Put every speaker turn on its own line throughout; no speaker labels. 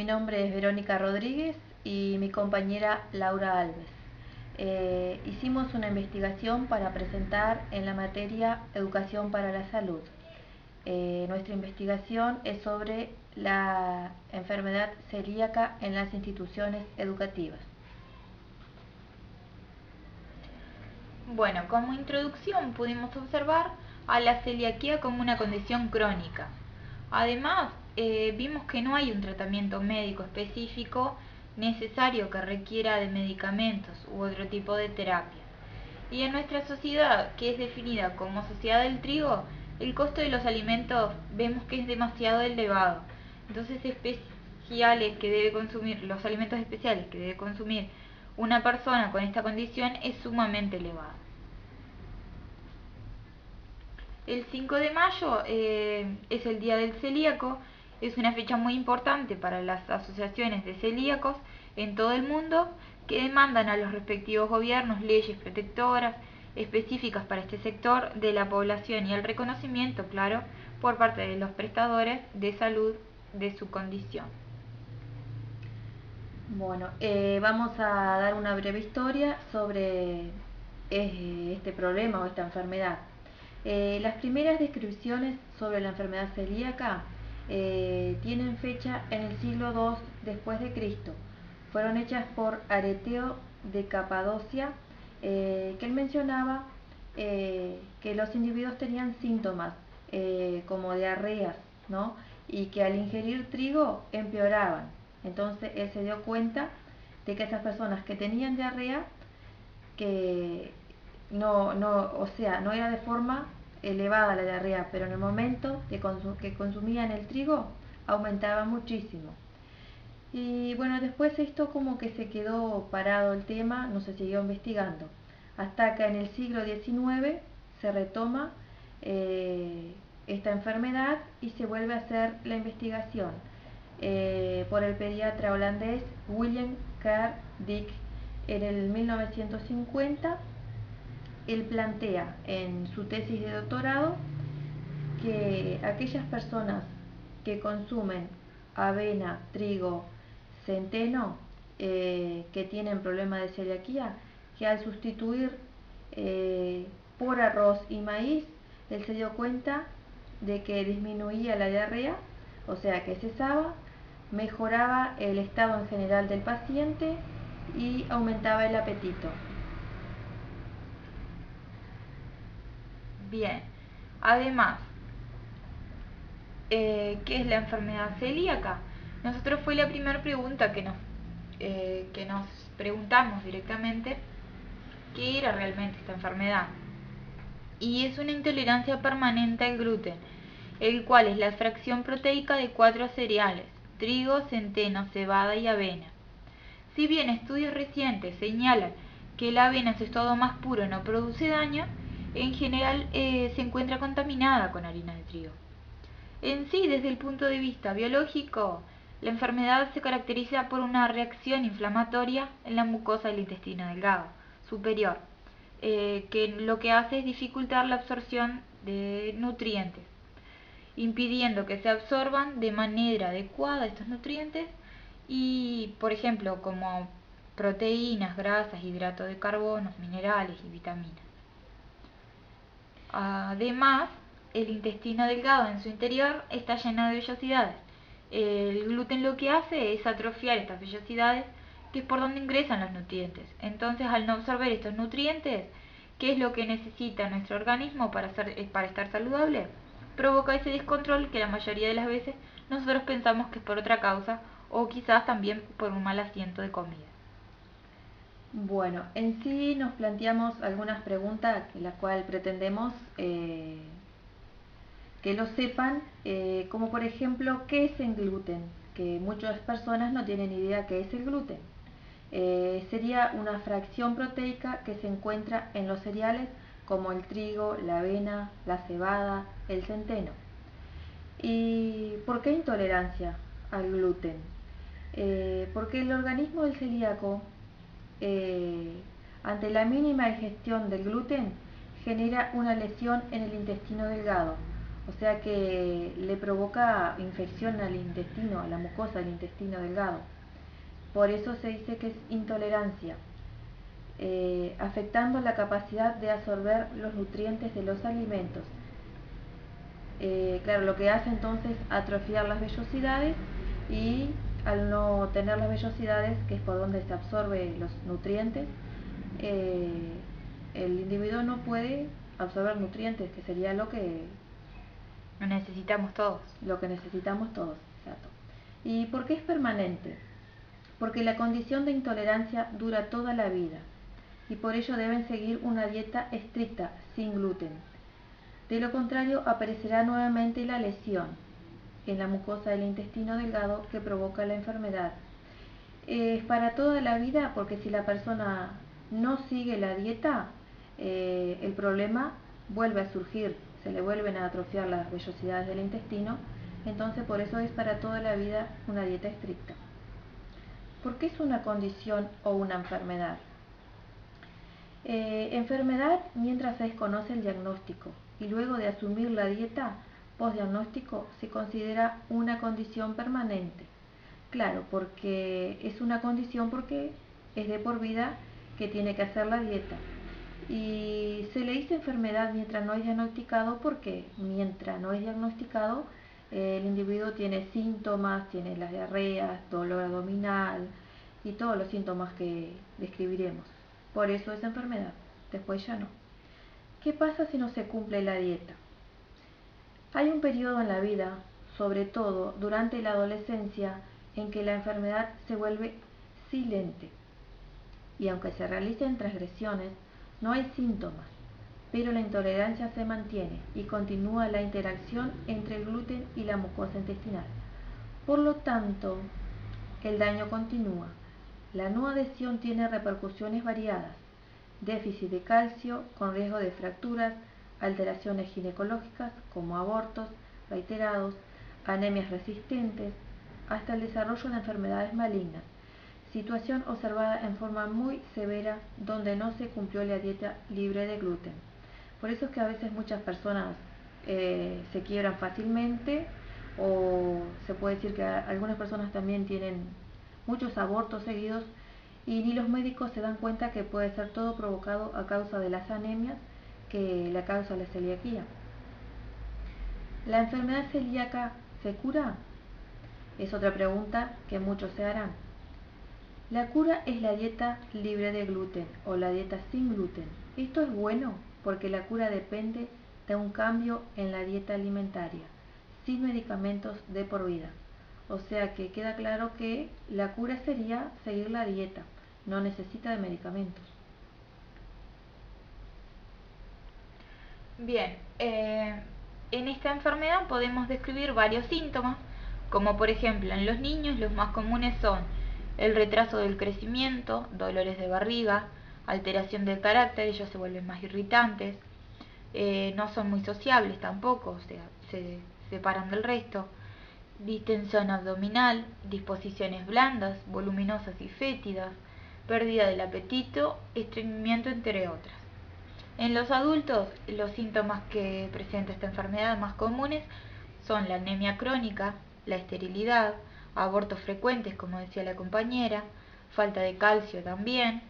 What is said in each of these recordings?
nombre es Verónica Rodríguez y mi compañera Laura Alves. Hicimos una investigación para presentar en la materia Educación para la Salud. Nuestra investigación es sobre la enfermedad celíaca en las instituciones educativas.
Bueno, como introducción pudimos observar a la celiaquía como una condición crónica. Además, vimos que no hay un tratamiento médico específico necesario que requiera de medicamentos u otro tipo de terapias. Y en nuestra sociedad, que es definida como sociedad del trigo, el costo de los alimentos vemos que es demasiado elevado. Entonces, los alimentos especiales que debe consumir una persona con esta condición es sumamente elevado. El 5 de mayo es el Día del Celíaco, es una fecha muy importante para las asociaciones de celíacos en todo el mundo que demandan a los respectivos gobiernos leyes protectoras específicas para este sector de la población y el reconocimiento, claro, por parte de los prestadores de salud de su condición.
Bueno, vamos a dar una breve historia sobre este problema o esta enfermedad. Las primeras descripciones sobre la enfermedad celíaca tienen fecha en el siglo II después de Cristo. Fueron hechas por Areteo de Capadocia, que él mencionaba que los individuos tenían síntomas como diarreas, ¿no? Y que al ingerir trigo empeoraban. Entonces él se dio cuenta de que esas personas que tenían diarrea, que no era de forma elevada la diarrea, pero en el momento que consumían el trigo aumentaba muchísimo. Y bueno, después esto como que se quedó parado el tema, no se siguió investigando, hasta que en el siglo XIX se retoma esta enfermedad y se vuelve a hacer la investigación por el pediatra holandés William Carl Dick en el 1950. Él plantea en su tesis de doctorado que aquellas personas que consumen avena, trigo, centeno, que tienen problemas de celiaquía, que al sustituir por arroz y maíz, él se dio cuenta de que disminuía la diarrea, o sea que cesaba, mejoraba el estado en general del paciente y aumentaba el apetito.
Bien, además, ¿qué es la enfermedad celíaca? Nosotros fue la primera pregunta que nos preguntamos directamente qué era realmente esta enfermedad. Y es una intolerancia permanente al gluten, el cual es la fracción proteica de 4 cereales: trigo, centeno, cebada y avena. Si bien estudios recientes señalan que la avena en su estado más puro no produce daño, en general se encuentra contaminada con harina de trigo. En sí, desde el punto de vista biológico, la enfermedad se caracteriza por una reacción inflamatoria en la mucosa del intestino delgado superior, que lo que hace es dificultar la absorción de nutrientes, impidiendo que se absorban de manera adecuada estos nutrientes y, por ejemplo, como proteínas, grasas, hidratos de carbono, minerales y vitaminas. Además, el intestino delgado en su interior está lleno de vellosidades. El gluten lo que hace es atrofiar estas vellosidades, que es por donde ingresan los nutrientes. Entonces, al no absorber estos nutrientes, ¿qué es lo que necesita nuestro organismo para estar saludable? Provoca ese descontrol que la mayoría de las veces nosotros pensamos que es por otra causa o quizás también por un mal asiento de comida.
Bueno, en sí nos planteamos algunas preguntas, las cuales pretendemos que lo sepan, como por ejemplo, ¿qué es el gluten? Que muchas personas no tienen idea qué es el gluten. Sería una fracción proteica que se encuentra en los cereales como el trigo, la avena, la cebada, el centeno. ¿Y por qué intolerancia al gluten? Porque el organismo del celíaco, eh, ante la mínima ingestión del gluten, genera una lesión en el intestino delgado, O sea que le provoca infección al intestino, a la mucosa del intestino delgado. Por eso se dice que es intolerancia, afectando la capacidad de absorber los nutrientes de los alimentos. Claro, lo que hace entonces atrofiar las vellosidades y al no tener las vellosidades, que es por donde se absorben los nutrientes, eh, el individuo no puede absorber nutrientes, que sería
Lo necesitamos todos.
lo que necesitamos todos. Exacto. ¿Y por qué es permanente? Porque la condición de intolerancia dura toda la vida y por ello deben seguir una dieta estricta, sin gluten. De lo contrario, aparecerá nuevamente la lesión en la mucosa del intestino delgado que provoca la enfermedad. Es para toda la vida porque si la persona no sigue la dieta, el problema vuelve a surgir, se le vuelven a atrofiar las vellosidades del intestino, entonces por eso es para toda la vida una dieta estricta. ¿Por qué es una condición o una enfermedad? Enfermedad mientras se desconoce el diagnóstico y luego de asumir la dieta postdiagnóstico se considera una condición permanente. Claro, porque es una condición porque es de por vida que tiene que hacer la dieta. Y se le dice enfermedad mientras no es diagnosticado porque mientras no es diagnosticado el individuo tiene síntomas, tiene las diarreas, dolor abdominal y todos los síntomas que describiremos. Por eso es enfermedad, después ya no. ¿Qué pasa si no se cumple la dieta? Hay un periodo en la vida, sobre todo durante la adolescencia, en que la enfermedad se vuelve silente y aunque se realicen transgresiones, no hay síntomas, pero la intolerancia se mantiene y continúa la interacción entre el gluten y la mucosa intestinal. Por lo tanto, el daño continúa. La no adhesión tiene repercusiones variadas: déficit de calcio con riesgo de fracturas, alteraciones ginecológicas como abortos reiterados, anemias resistentes, hasta el desarrollo de enfermedades malignas, situación observada en forma muy severa donde no se cumplió la dieta libre de gluten. Por eso es que a veces muchas personas se quiebran fácilmente, o se puede decir que algunas personas también tienen muchos abortos seguidos y ni los médicos se dan cuenta que puede ser todo provocado a causa de las anemias que la causa la celiaquía. ¿La enfermedad celíaca se cura? Es otra pregunta que muchos se harán. La cura es la dieta libre de gluten o la dieta sin gluten. Esto es bueno porque la cura depende de un cambio en la dieta alimentaria, sin medicamentos de por vida. O sea que queda claro que la cura sería seguir la dieta, no necesita de medicamentos.
Bien, en esta enfermedad podemos describir varios síntomas, como por ejemplo en los niños los más comunes son el retraso del crecimiento, dolores de barriga, alteración del carácter, ellos se vuelven más irritantes, no son muy sociables tampoco, o sea, se separan del resto, distensión abdominal, disposiciones blandas, voluminosas y fétidas, pérdida del apetito, estreñimiento, entre otras. En los adultos, los síntomas que presenta esta enfermedad más comunes son la anemia crónica, la esterilidad, abortos frecuentes, como decía la compañera, falta de calcio también,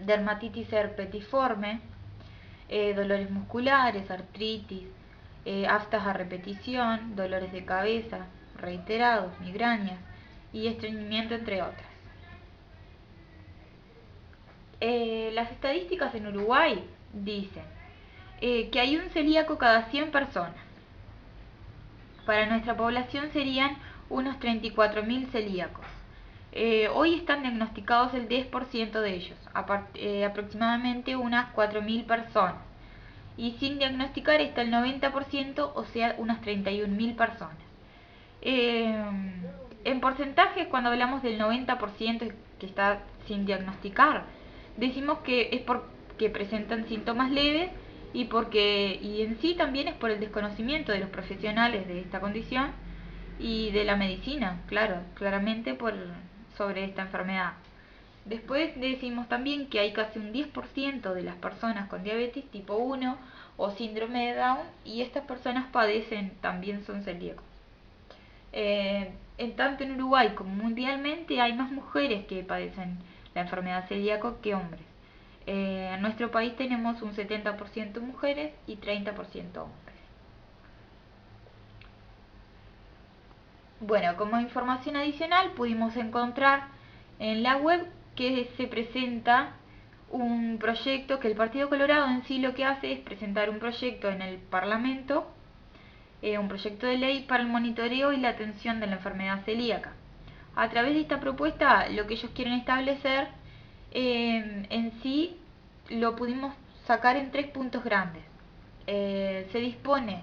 dermatitis herpetiforme, dolores musculares, artritis, aftas a repetición, dolores de cabeza reiterados, migrañas y estreñimiento, entre otras. Las estadísticas en Uruguay dicen que hay un celíaco cada 100 personas. Para nuestra población serían unos 34.000 celíacos. Hoy están diagnosticados el 10% de ellos, aproximadamente unas 4.000 personas. Y sin diagnosticar está el 90%, o sea, unas 31.000 personas. En porcentajes, cuando hablamos del 90% que está sin diagnosticar, decimos que es porque presentan síntomas leves y en sí también es por el desconocimiento de los profesionales de esta condición y de la medicina, claramente sobre esta enfermedad. Después decimos también que hay casi un 10% de las personas con diabetes tipo 1 o síndrome de Down, y estas personas también son celíacos. En tanto en Uruguay como mundialmente hay más mujeres que padecen la enfermedad celíaco que hombres. En nuestro país tenemos un 70% mujeres y 30% hombres. Bueno, como información adicional pudimos encontrar en la web que se presenta un proyecto, que el Partido Colorado en sí lo que hace es presentar un proyecto en el Parlamento, un proyecto de ley para el monitoreo y la atención de la enfermedad celíaca. A través de esta propuesta lo que ellos quieren establecer en sí lo pudimos sacar en 3 puntos grandes. Se dispone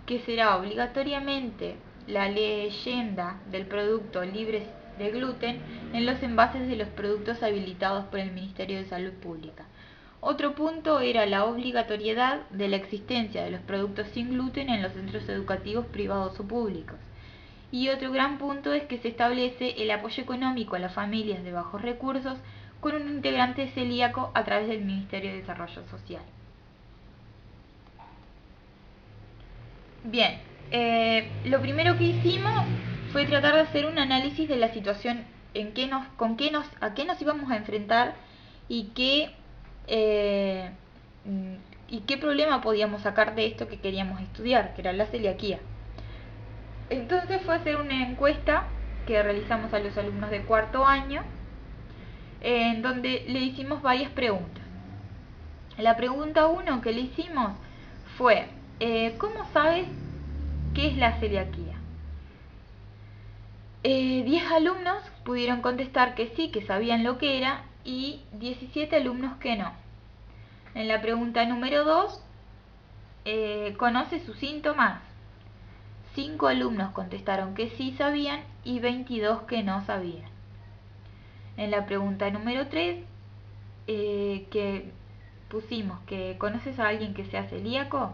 que será obligatoriamente la leyenda del producto libre de gluten en los envases de los productos habilitados por el Ministerio de Salud Pública. Otro punto era la obligatoriedad de la existencia de los productos sin gluten en los centros educativos privados o públicos. Y otro gran punto es que se establece el apoyo económico a las familias de bajos recursos con un integrante celíaco a través del Ministerio de Desarrollo Social. Bien, lo primero que hicimos fue tratar de hacer un análisis de la situación, a qué nos íbamos a enfrentar y eh, y qué problema podíamos sacar de esto que queríamos estudiar, que era la celiaquía. Entonces fue hacer una encuesta que realizamos a los alumnos de cuarto año, en donde le hicimos varias preguntas. La pregunta 1 que le hicimos fue, ¿cómo sabes qué es la celiaquía? 10 alumnos pudieron contestar que sí, que sabían lo que era, y 17 alumnos que no. En la pregunta número 2, ¿conoce sus síntomas? 5 alumnos contestaron que sí sabían y 22 que no sabían. En la pregunta número 3, que pusimos que ¿conoces a alguien que sea celíaco?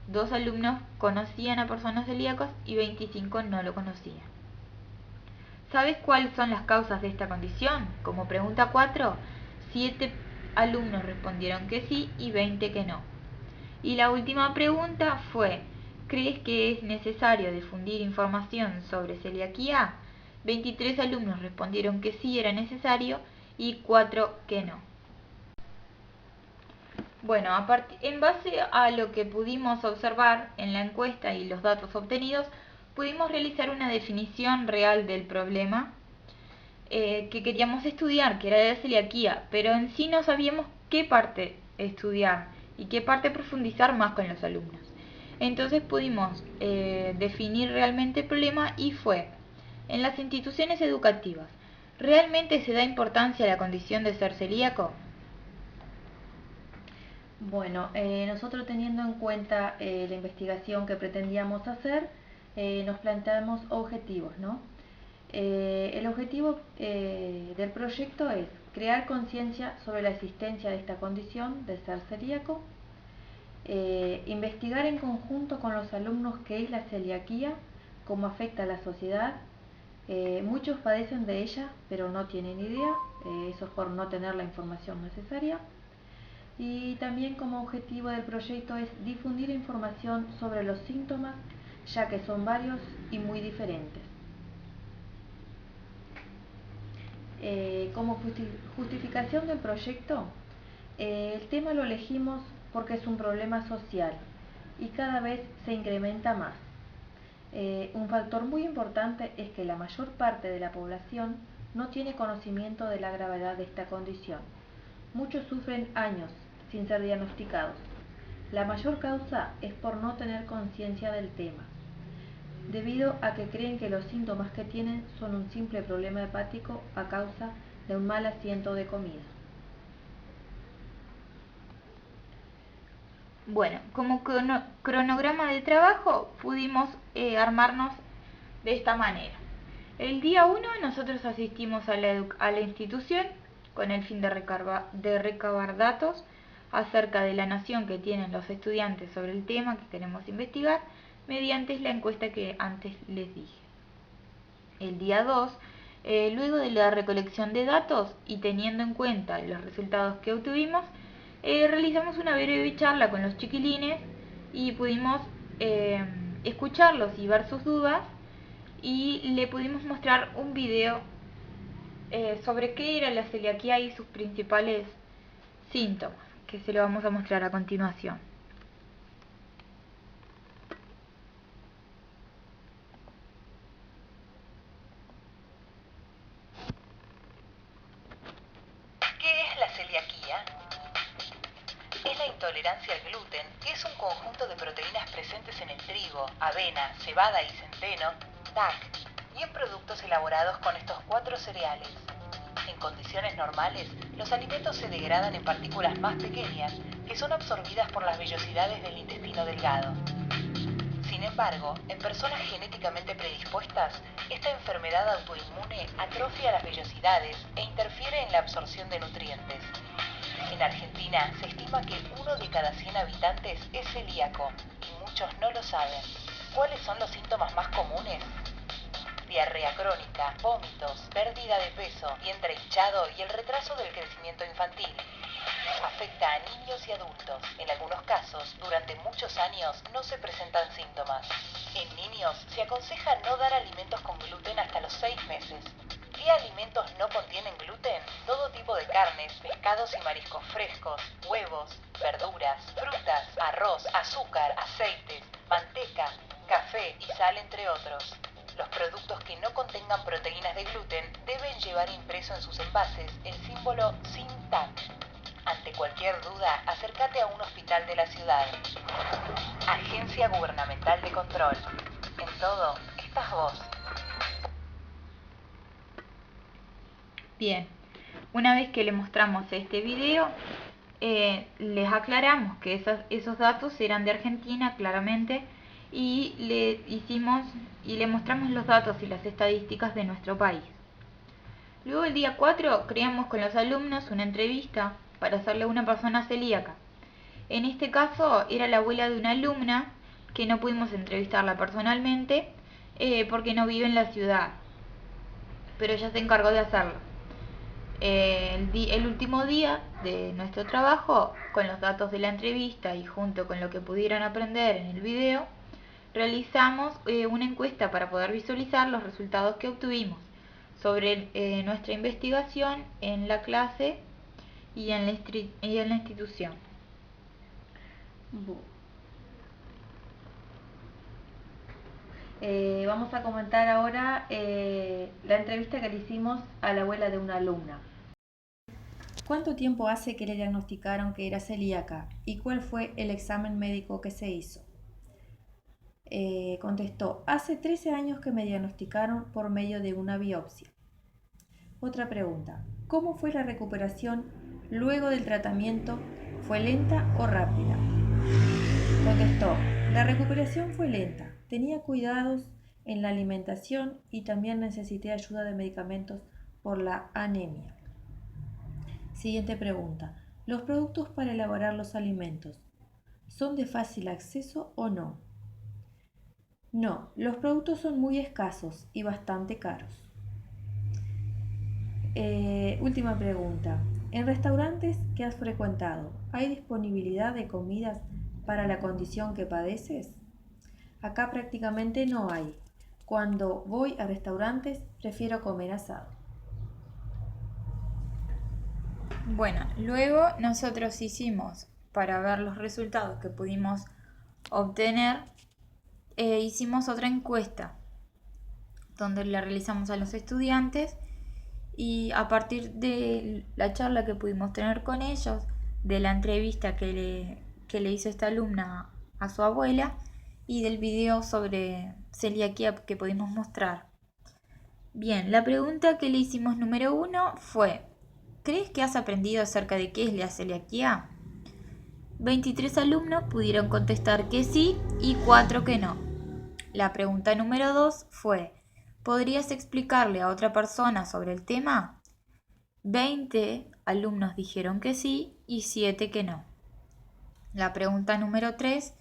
2 alumnos conocían a personas celíacas y 25 no lo conocían. ¿Sabes cuáles son las causas de esta condición? Como pregunta 4, 7 alumnos respondieron que sí y 20 que no. Y la última pregunta fue, ¿crees que es necesario difundir información sobre celiaquía? 23 alumnos respondieron que sí era necesario y 4 que no. Bueno, en base a lo que pudimos observar en la encuesta y los datos obtenidos, pudimos realizar una definición real del problema que queríamos estudiar, que era la celiaquía, pero en sí no sabíamos qué parte estudiar y qué parte profundizar más con los alumnos. Entonces pudimos definir realmente el problema y fue, en las instituciones educativas, ¿realmente se da importancia a la condición de ser celíaco?
Bueno, nosotros teniendo en cuenta la investigación que pretendíamos hacer, nos planteamos objetivos, ¿no? El objetivo del proyecto es crear conciencia sobre la existencia de esta condición de ser celíaco, investigar en conjunto con los alumnos qué es la celiaquía, cómo afecta a la sociedad. Muchos padecen de ella, pero no tienen idea, eso es por no tener la información necesaria. Y también como objetivo del proyecto es difundir información sobre los síntomas, ya que son varios y muy diferentes. Como justificación del proyecto, el tema lo elegimos porque es un problema social y cada vez se incrementa más. Un factor muy importante es que la mayor parte de la población no tiene conocimiento de la gravedad de esta condición. Muchos sufren años sin ser diagnosticados. La mayor causa es por no tener conciencia del tema, debido a que creen que los síntomas que tienen son un simple problema hepático a causa de un mal asiento de comida.
Bueno, como cronograma de trabajo pudimos armarnos de esta manera. El día 1 nosotros asistimos a la institución con el fin de recabar datos acerca de la noción que tienen los estudiantes sobre el tema que queremos investigar mediante la encuesta que antes les dije. El día 2, luego de la recolección de datos y teniendo en cuenta los resultados que obtuvimos, realizamos una breve charla con los chiquilines y pudimos escucharlos y ver sus dudas, y le pudimos mostrar un video sobre qué era la celiaquía y sus principales síntomas, que se lo vamos a mostrar a continuación.
¿Qué es la celiaquía? Es la intolerancia al gluten, que es un conjunto de proteínas presentes en el trigo, avena, cebada y centeno, DAC, y en productos elaborados con estos 4 cereales. En condiciones normales, los alimentos se degradan en partículas más pequeñas que son absorbidas por las vellosidades del intestino delgado. Sin embargo, en personas genéticamente predispuestas, esta enfermedad autoinmune atrofia las vellosidades e interfiere en la absorción de nutrientes. En Argentina se estima que 1 de cada 100 habitantes es celíaco y muchos no lo saben. ¿Cuáles son los síntomas más comunes? Diarrea crónica, vómitos, pérdida de peso, vientre hinchado y el retraso del crecimiento infantil. Afecta a niños y adultos. En algunos casos, durante muchos años no se presentan síntomas. En niños se aconseja no dar alimentos con gluten hasta los 6 meses. ¿Qué alimentos no contienen gluten? Todo tipo de carnes, pescados y mariscos frescos, huevos, verduras, frutas, arroz, azúcar, aceites, manteca, café y sal, entre otros. Los productos que no contengan proteínas de gluten deben llevar impreso en sus envases el símbolo sin TAC. Ante cualquier duda, acércate a un hospital de la ciudad. Agencia Gubernamental de Control. En todo, estás vos.
Bien, una vez que le mostramos este video, les aclaramos que esos datos eran de Argentina, claramente, y le mostramos los datos y las estadísticas de nuestro país. Luego, el día 4, creamos con los alumnos una entrevista para hacerle a una persona celíaca. En este caso era la abuela de una alumna, que no pudimos entrevistarla personalmente porque no vive en la ciudad, pero ella se encargó de hacerlo. El último día de nuestro trabajo, con los datos de la entrevista y junto con lo que pudieron aprender en el video, realizamos una encuesta para poder visualizar los resultados que obtuvimos sobre nuestra investigación en la clase y en la institución.
Vamos a comentar ahora la entrevista que le hicimos a la abuela de una alumna. ¿Cuánto tiempo hace que le diagnosticaron que era celíaca y cuál fue el examen médico que se hizo? Contestó: hace 13 años que me diagnosticaron por medio de una biopsia. Otra pregunta: ¿cómo fue la recuperación luego del tratamiento? ¿Fue lenta o rápida? Contestó: la recuperación fue lenta. Tenía cuidados en la alimentación y también necesité ayuda de medicamentos por la anemia. Siguiente pregunta: ¿los productos para elaborar los alimentos son de fácil acceso o no? No, los productos son muy escasos y bastante caros. Última pregunta: ¿en restaurantes que has frecuentado hay disponibilidad de comidas para la condición que padeces? Acá prácticamente no hay. Cuando voy a restaurantes prefiero comer asado.
Bueno, luego nosotros hicimos, para ver los resultados que pudimos obtener, hicimos otra encuesta donde la realizamos a los estudiantes, y a partir de la charla que pudimos tener con ellos, de la entrevista que le hizo esta alumna a su abuela y del video sobre celiaquía que pudimos mostrar. Bien, la pregunta que le hicimos número 1 fue: ¿crees que has aprendido acerca de qué es la celiaquía? 23 alumnos pudieron contestar que sí y 4 que no. La pregunta número 2 fue: ¿podrías explicarle a otra persona sobre el tema? 20 alumnos dijeron que sí y 7 que no. La pregunta número 3: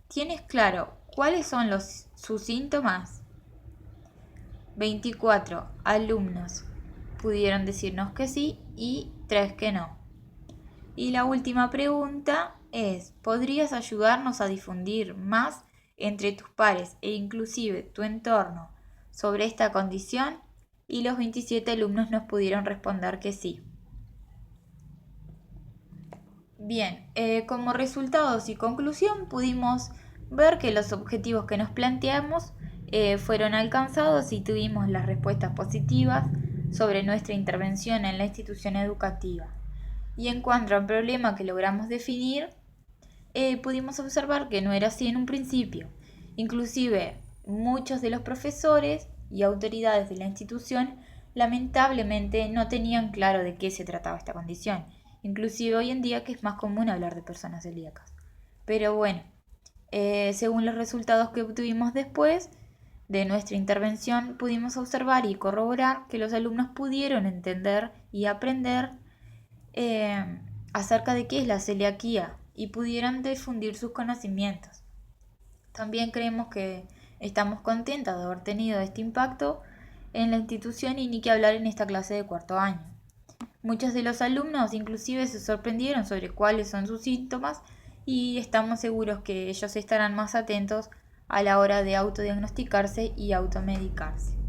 ¿tienes claro cuáles son sus síntomas? 24 alumnos pudieron decirnos que sí y 3 que no. Y la última pregunta es, ¿podrías ayudarnos a difundir más entre tus pares e inclusive tu entorno sobre esta condición? Y los 27 alumnos nos pudieron responder que sí. Bien, como resultados y conclusión pudimos ver que los objetivos que nos planteamos fueron alcanzados y tuvimos las respuestas positivas sobre nuestra intervención en la institución educativa. Y en cuanto al problema que logramos definir, pudimos observar que no era así en un principio. Inclusive muchos de los profesores y autoridades de la institución lamentablemente no tenían claro de qué se trataba esta condición. Inclusive hoy en día que es más común hablar de personas celíacas. Pero bueno, según los resultados que obtuvimos después de nuestra intervención, pudimos observar y corroborar que los alumnos pudieron entender y aprender acerca de qué es la celiaquía y pudieran difundir sus conocimientos. También creemos que estamos contentas de haber tenido este impacto en la institución y ni que hablar en esta clase de cuarto año. Muchos de los alumnos inclusive se sorprendieron sobre cuáles son sus síntomas y estamos seguros que ellos estarán más atentos a la hora de autodiagnosticarse y automedicarse.